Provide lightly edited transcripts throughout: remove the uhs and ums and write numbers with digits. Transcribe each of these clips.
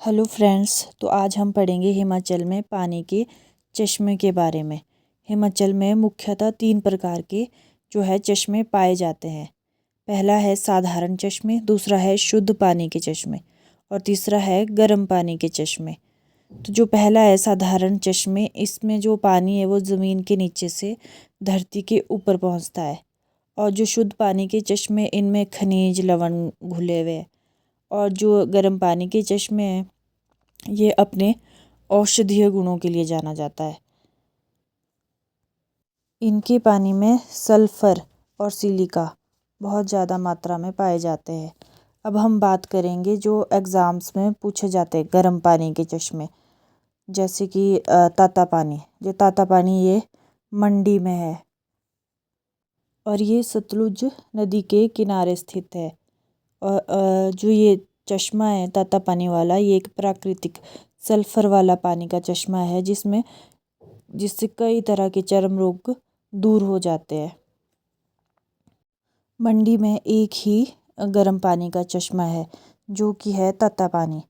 Hello friends, तो आज हम पढ़ेंगे हिमाचल में पानी के चश्मे के बारे में। हिमाचल में मुख्यतः 3 प्रकार के जो है चश्मे पाए जाते हैं। पहला है साधारण चश्मे, दूसरा है शुद्ध पानी के चश्मे और तीसरा है गर्म पानी के चश्मे। तो जो पहला है साधारण चश्मे, इसमें जो पानी है वो ज़मीन के नीचे से धरती के ऊपर पहुंचता है। और जो शुद्ध पानी के चश्मे, इनमें खनिज लवण घुले हुए हैं। और जो गर्म पानी के चश्मे हैं, ये अपने औषधीय गुणों के लिए जाना जाता है। इनके पानी में सल्फर और सिलिका बहुत ज़्यादा मात्रा में पाए जाते हैं। अब हम बात करेंगे जो एग्ज़ाम्स में पूछे जाते हैं गर्म पानी के चश्मे, जैसे कि ताता पानी। जो ताता पानी ये मंडी में है और ये सतलुज नदी के किनारे स्थित है। और जो ये चश्मा है ताता पानी वाला, ये एक प्राकृतिक सल्फर वाला पानी का चश्मा है जिससे कई तरह के चर्म रोग दूर हो जाते हैं। मंडी में एक ही गर्म पानी का चश्मा है जो कि है ताता पानी।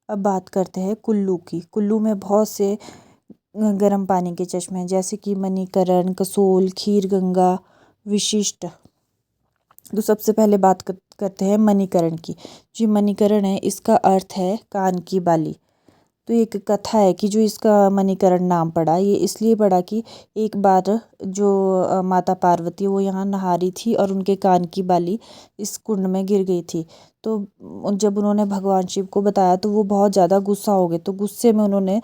अब बात करते हैं कुल्लू की। कुल्लू में बहुत से गर्म पानी के चश्मे हैं, जैसे कि मणिकरण, कसोल, खीर गंगा, विशिष्ट। तो सबसे पहले बात करते हैं मणिकरण की। जो मणिकरण है, इसका अर्थ है कान की बाली। तो एक कथा है कि जो इसका मणिकरण नाम पड़ा, ये इसलिए पड़ा कि एक बार जो माता पार्वती वो यहाँ नहा रही थी और उनके कान की बाली इस कुंड में गिर गई थी। तो जब उन्होंने भगवान शिव को बताया तो वो बहुत ज़्यादा गुस्सा हो गए। तो गुस्से में उन्होंने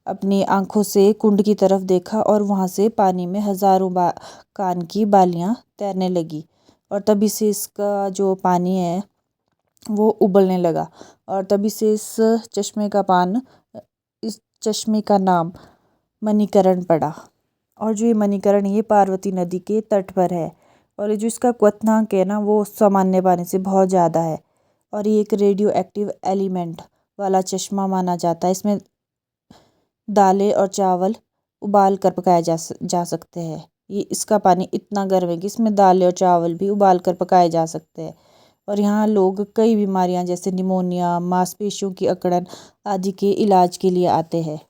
अपनी आंखों से कुंड की तरफ देखा और वहाँ से पानी में हज़ारों कान की बालियाँ तैरने लगी। और तभी से इसका जो पानी है वो उबलने लगा और तभी से इस चश्मे का नाम मणिकरण पड़ा। और जो ये मणिकरण, ये पार्वती नदी के तट पर है और ये जो इसका क्वथनांक है ना, वो सामान्य पानी से बहुत ज़्यादा है। और ये एक रेडियो एक्टिव एलिमेंट वाला चश्मा माना जाता है। इसमें दालें और चावल उबाल कर पकाए जा सकते हैं। ये इसका पानी इतना गर्म है कि इसमें दालें और चावल भी उबाल कर पकाए जा सकते हैं। और यहाँ लोग कई बीमारियाँ जैसे निमोनिया, मांसपेशियों की अकड़न आदि के इलाज के लिए आते हैं।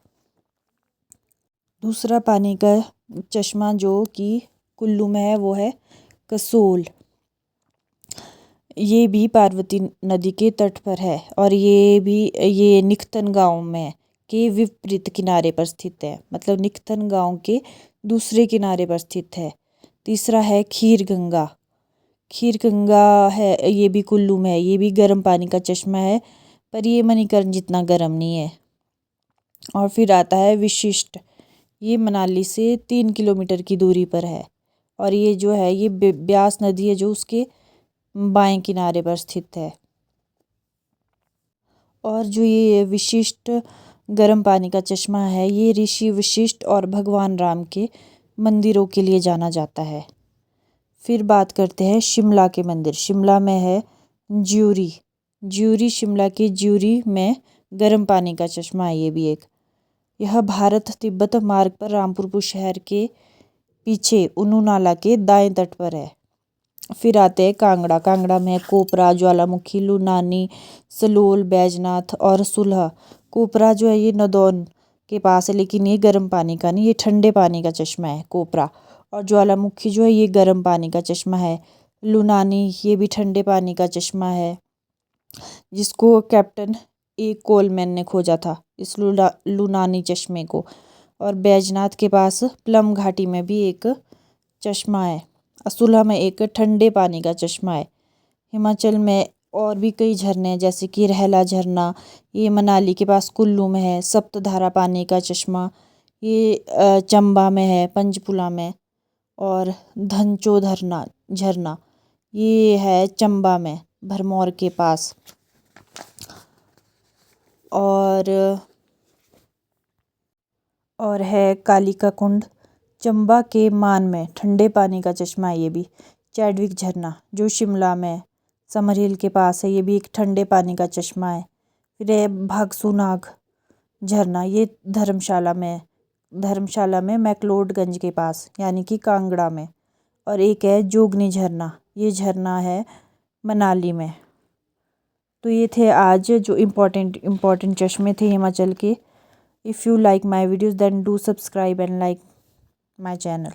दूसरा पानी का चश्मा जो कि कुल्लू में है वो है कसोल। ये भी पार्वती नदी के तट पर है और ये निखतन गांव में के विपरीत किनारे पर स्थित है। मतलब निखतन गांव के दूसरे किनारे पर स्थित है। तीसरा है खीर गंगा। खीर गंगा है, ये भी कुल्लू में है। ये भी गर्म पानी का चश्मा है, पर ये मणिकरण जितना गर्म नहीं है। और फिर आता है विशिष्ट। ये मनाली से 3 किलोमीटर की दूरी पर है और ये जो है ये ब्यास नदी है जो उसके बाएं किनारे पर स्थित है। और जो ये विशिष्ट गर्म पानी का चश्मा है, ये ऋषि वशिष्ठ और भगवान राम के मंदिरों के लिए जाना जाता है। फिर बात करते हैं शिमला के मंदिर। शिमला में है ज्यूरी। ज्यूरी शिमला की ज्यूरी में गर्म पानी का चश्मा है। ये भी एक, यह भारत तिब्बत मार्ग पर रामपुर शहर के पीछे उनु नाला के दाएं तट पर है। फिर आते हैं कांगड़ा। कांगड़ा में कोपरा, ज्वालामुखी, लुनानी, सलोल, बैजनाथ और सुलह। कोपरा जो है ये नदौन के पास है, लेकिन ये गर्म पानी का नहीं, ये ठंडे पानी का चश्मा है कोपरा। और ज्वालामुखी जो है ये गर्म पानी का चश्मा है। लुनानी ये भी ठंडे पानी का चश्मा है, जिसको कैप्टन ए कोलमैन ने खोजा था, इस लुनानी चश्मे को। और बैजनाथ के पास प्लम घाटी में भी एक चश्मा है। असुलह में एक ठंडे पानी का चश्मा है। हिमाचल में और भी कई झरने हैं, जैसे कि रहला झरना, ये मनाली के पास कुल्लू में है। सप्तधारा पानी का चश्मा ये चंबा में है, पंचपुला में। और धनचो झरना ये है चंबा में, भरमौर के पास। और है कालिका कुंड, चंबा के मान में ठंडे पानी का चश्मा है। ये भी चैडविक झरना जो शिमला में समर हिल के पास है, ये भी एक ठंडे पानी का चश्मा है। फिर है भागसूनाग झरना, ये धर्मशाला में मैक्लोडगंज के पास यानी कि कांगड़ा में। और एक है जोगनी झरना, ये झरना है मनाली में। तो ये थे आज जो इम्पोर्टेंट चश्मे थे हिमाचल के। If you like my videos then do subscribe and like my channel.